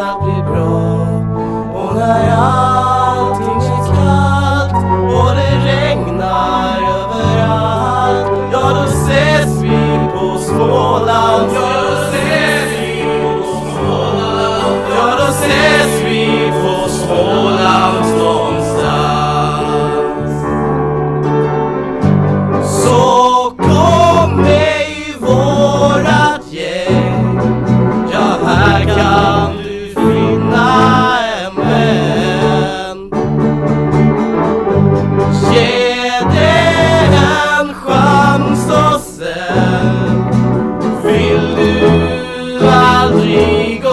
allt blir bra. Och när allting känns kallt och det regnar överallt, ja då ses vi på Småland. Ja då ses vi på Småland. Ja då ses vi på Småland någonstans. Så kom med i vårat gäng, ja här kan du finna en vän. Ge det en chans och sen vill du aldrig